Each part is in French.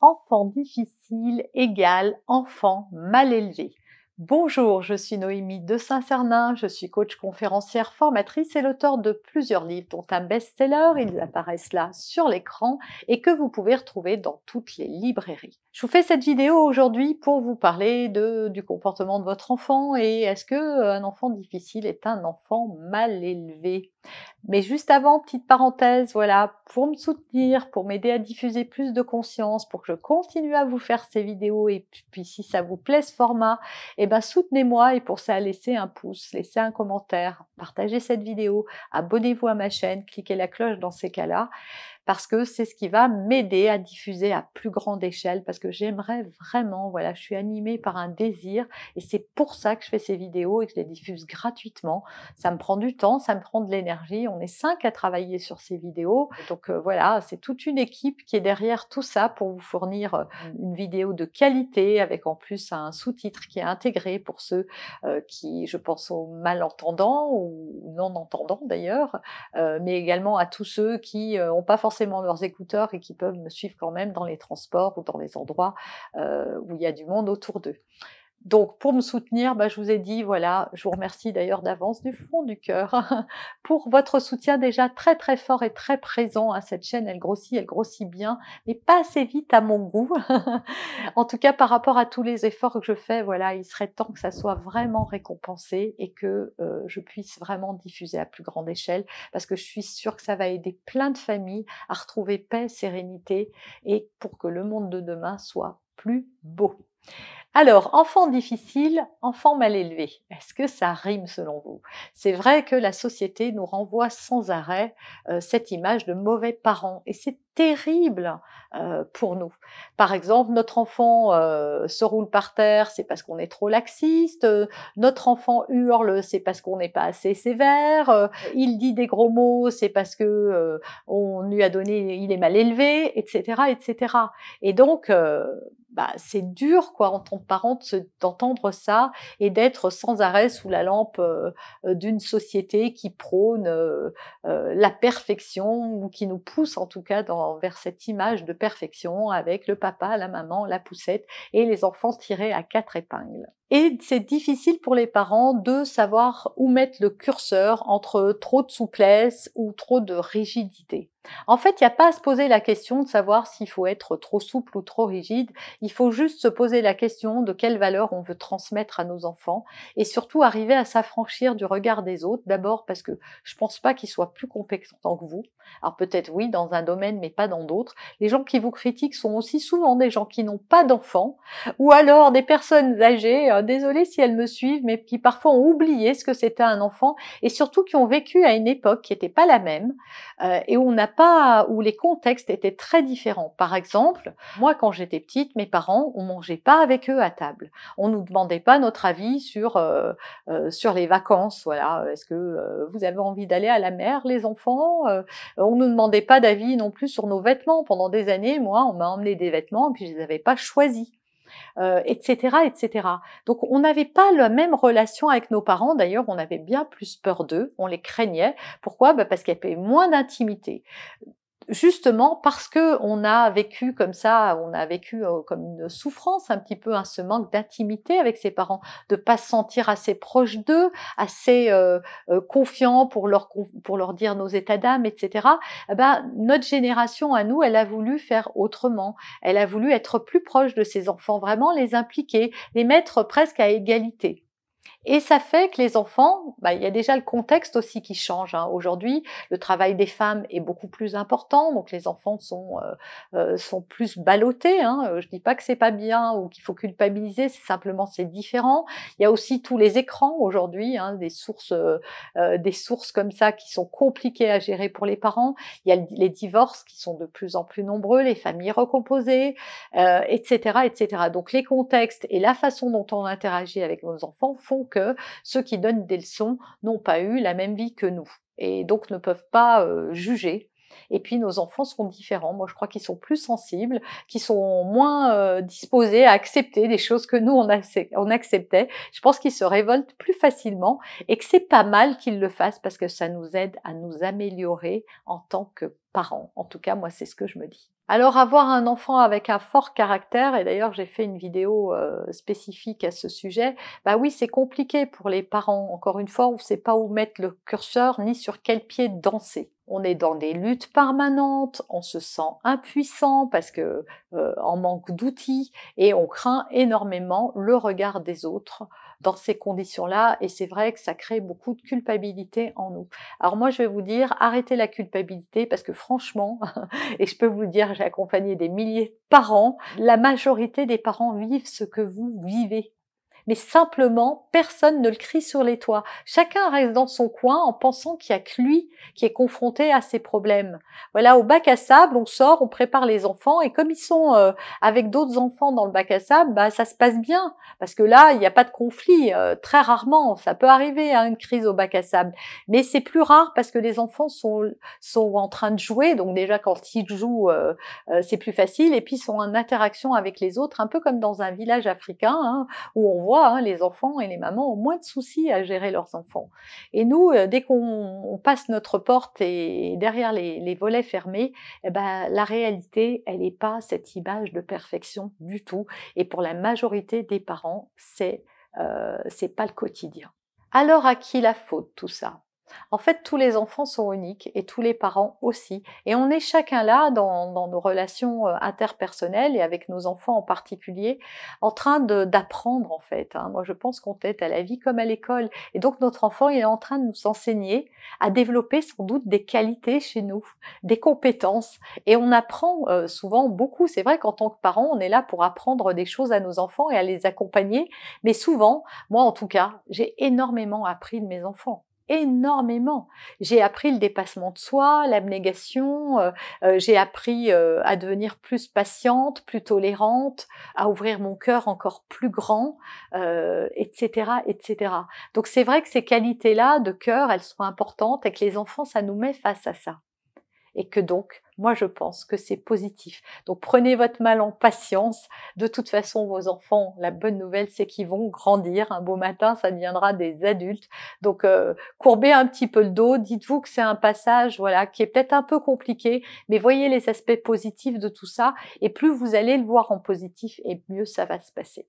Enfant difficile égale enfant mal élevé. Bonjour, je suis Noémie de Saint-Cernin, je suis coach conférencière formatrice et l'auteur de plusieurs livres dont un best-seller, ils apparaissent là sur l'écran et que vous pouvez retrouver dans toutes les librairies. Je vous fais cette vidéo aujourd'hui pour vous parler du comportement de votre enfant et est-ce qu'un enfant difficile est un enfant mal élevé? Mais juste avant, petite parenthèse, voilà, pour me soutenir, pour m'aider à diffuser plus de conscience, pour que je continue à vous faire ces vidéos et puis si ça vous plaît ce format, eh ben soutenez-moi et pour ça laissez un pouce, laissez un commentaire, partagez cette vidéo, abonnez-vous à ma chaîne, cliquez la cloche dans ces cas-là, parce que c'est ce qui va m'aider à diffuser à plus grande échelle, parce que j'aimerais vraiment, voilà, je suis animée par un désir et c'est pour ça que je fais ces vidéos et que je les diffuse gratuitement. Ça me prend du temps, ça me prend de l'énergie, on est 5 à travailler sur ces vidéos, donc voilà, c'est toute une équipe qui est derrière tout ça pour vous fournir une vidéo de qualité avec en plus un sous-titre qui est intégré pour ceux qui, je pense aux malentendants ou non-entendants d'ailleurs, mais également à tous ceux qui n'ont pas forcément leurs écouteurs et qui peuvent me suivre quand même dans les transports ou dans les endroits où il y a du monde autour d'eux. Donc pour me soutenir, je vous ai dit, voilà, je vous remercie d'ailleurs d'avance du fond du cœur pour votre soutien déjà très très fort et très présent à cette chaîne. Elle grossit bien, mais pas assez vite à mon goût. En tout cas, par rapport à tous les efforts que je fais, voilà, il serait temps que ça soit vraiment récompensé et que je puisse vraiment diffuser à plus grande échelle, parce que je suis sûre que ça va aider plein de familles à retrouver paix, sérénité et pour que le monde de demain soit plus beau. Alors, enfant difficile, enfant mal élevé, est-ce que ça rime selon vous? C'est vrai que la société nous renvoie sans arrêt cette image de mauvais parents et c'est terrible pour nous. Par exemple, notre enfant se roule par terre, c'est parce qu'on est trop laxiste, notre enfant hurle, c'est parce qu'on n'est pas assez sévère, il dit des gros mots, c'est parce que on lui a donné, il est mal élevé, etc., etc. Et donc, c'est dur quoi en tant que parent d'entendre ça et d'être sans arrêt sous la lampe d'une société qui prône la perfection ou qui nous pousse en tout cas vers cette image de perfection avec le papa, la maman, la poussette et les enfants tirés à 4 épingles. Et c'est difficile pour les parents de savoir où mettre le curseur entre trop de souplesse ou trop de rigidité. En fait, il n'y a pas à se poser la question de savoir s'il faut être trop souple ou trop rigide. Il faut juste se poser la question de quelles valeurs on veut transmettre à nos enfants et surtout arriver à s'affranchir du regard des autres. D'abord parce que je pense pas qu'ils soient plus compétents que vous. Alors peut-être oui dans un domaine mais pas dans d'autres. Les gens qui vous critiquent sont aussi souvent des gens qui n'ont pas d'enfants ou alors des personnes âgées, désolée si elles me suivent, mais qui parfois ont oublié ce que c'était un enfant et surtout qui ont vécu à une époque qui n'était pas la même et où les contextes étaient très différents. Par exemple, moi quand j'étais petite, mes parents, on mangeait pas avec eux à table. On nous demandait pas notre avis sur les vacances. Voilà, est-ce que vous avez envie d'aller à la mer, les enfants? On nous demandait pas d'avis non plus sur nos vêtements. Pendant des années, moi, on m'a emmené des vêtements et puis je les avais pas choisis. Etc., etc. Donc on n'avait pas la même relation avec nos parents, d'ailleurs on avait bien plus peur d'eux, on les craignait. Pourquoi? Parce qu'il y avait moins d'intimité. Justement parce que on a vécu comme ça, on a vécu comme une souffrance un petit peu, ce manque d'intimité avec ses parents, de pas se sentir assez proche d'eux, assez confiant pour leur dire nos états d'âme, etc. Notre génération à nous, elle a voulu faire autrement. Elle a voulu être plus proche de ses enfants, vraiment les impliquer, les mettre presque à égalité. Et ça fait que les enfants, il y a déjà le contexte aussi qui change. Aujourd'hui, le travail des femmes est beaucoup plus important, donc les enfants sont plus ballottés. Je dis pas que c'est pas bien ou qu'il faut culpabiliser, c'est différent. Il y a aussi tous les écrans aujourd'hui, des sources comme ça qui sont compliquées à gérer pour les parents. Il y a les divorces qui sont de plus en plus nombreux, les familles recomposées, etc., etc. Donc les contextes et la façon dont on interagit avec nos enfants font que ceux qui donnent des leçons n'ont pas eu la même vie que nous et donc ne peuvent pas juger. Et puis nos enfants sont différents. Moi, je crois qu'ils sont plus sensibles, qu'ils sont moins disposés à accepter des choses que nous on acceptait. Je pense qu'ils se révoltent plus facilement et que c'est pas mal qu'ils le fassent parce que ça nous aide à nous améliorer en tant que parents. En tout cas, moi, c'est ce que je me dis. Alors avoir un enfant avec un fort caractère, et d'ailleurs j'ai fait une vidéo spécifique à ce sujet, bah oui c'est compliqué pour les parents, encore une fois on ne sait pas où mettre le curseur ni sur quel pied danser. On est dans des luttes permanentes, on se sent impuissant parce que en manque d'outils et on craint énormément le regard des autres dans ces conditions-là et c'est vrai que ça crée beaucoup de culpabilité en nous. Alors moi je vais vous dire, arrêtez la culpabilité parce que franchement, et je peux vous le dire, j'ai accompagné des milliers de parents, la majorité des parents vivent ce que vous vivez. Mais simplement, personne ne le crie sur les toits. Chacun reste dans son coin en pensant qu'il n'y a que lui qui est confronté à ces problèmes. Voilà, au bac à sable, on sort, on prépare les enfants, et comme ils sont avec d'autres enfants dans le bac à sable, bah, ça se passe bien. Parce que là, il n'y a pas de conflit, très rarement. Ça peut arriver, hein, une crise au bac à sable. Mais c'est plus rare parce que les enfants sont en train de jouer. Donc déjà, quand ils jouent, c'est plus facile. Et puis, ils sont en interaction avec les autres, un peu comme dans un village africain, hein, où on voit les enfants et les mamans ont moins de soucis à gérer leurs enfants. Et nous, dès qu'on passe notre porte et derrière les volets fermés, eh ben, la réalité, elle n'est pas cette image de perfection du tout. Et pour la majorité des parents, c'est pas le quotidien. Alors à qui la faute tout ça? En fait, tous les enfants sont uniques et tous les parents aussi. Et on est chacun là dans nos relations interpersonnelles et avec nos enfants en particulier, en train d'apprendre en fait, hein. Moi, je pense qu'on est à la vie comme à l'école. Et donc, notre enfant, il est en train de nous enseigner à développer sans doute des qualités chez nous, des compétences. Et on apprend souvent beaucoup. C'est vrai qu'en tant que parent, on est là pour apprendre des choses à nos enfants et à les accompagner. Mais souvent, moi en tout cas, j'ai énormément appris de mes enfants. Énormément. J'ai appris le dépassement de soi, l'abnégation, j'ai appris à devenir plus patiente, plus tolérante, à ouvrir mon cœur encore plus grand, etc., etc. Donc c'est vrai que ces qualités-là de cœur, elles sont importantes et que les enfants, ça nous met face à ça. Et que donc, moi je pense que c'est positif. Donc prenez votre mal en patience. De toute façon, vos enfants, la bonne nouvelle, c'est qu'ils vont grandir. Un beau matin, ça deviendra des adultes. Donc courbez un petit peu le dos. Dites-vous que c'est un passage, voilà, qui est peut-être un peu compliqué, mais voyez les aspects positifs de tout ça. Et plus vous allez le voir en positif, et mieux ça va se passer.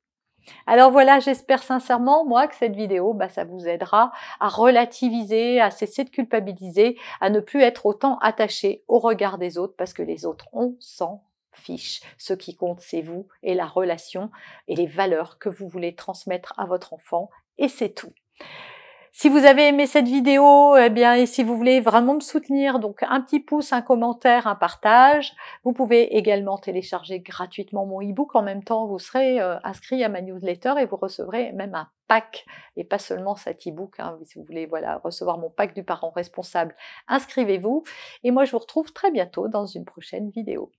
Alors voilà, j'espère sincèrement, moi, que cette vidéo, bah, ça vous aidera à relativiser, à cesser de culpabiliser, à ne plus être autant attaché au regard des autres, parce que les autres, on s'en fiche. Ce qui compte, c'est vous et la relation et les valeurs que vous voulez transmettre à votre enfant, et c'est tout. Si vous avez aimé cette vidéo, eh bien, et si vous voulez vraiment me soutenir, donc un petit pouce, un commentaire, un partage. Vous pouvez également télécharger gratuitement mon e-book. En même temps, vous serez inscrit à ma newsletter et vous recevrez même un pack, et pas seulement cet e-book, hein, si vous voulez voilà, recevoir mon pack du parent responsable, inscrivez-vous. Et moi, je vous retrouve très bientôt dans une prochaine vidéo.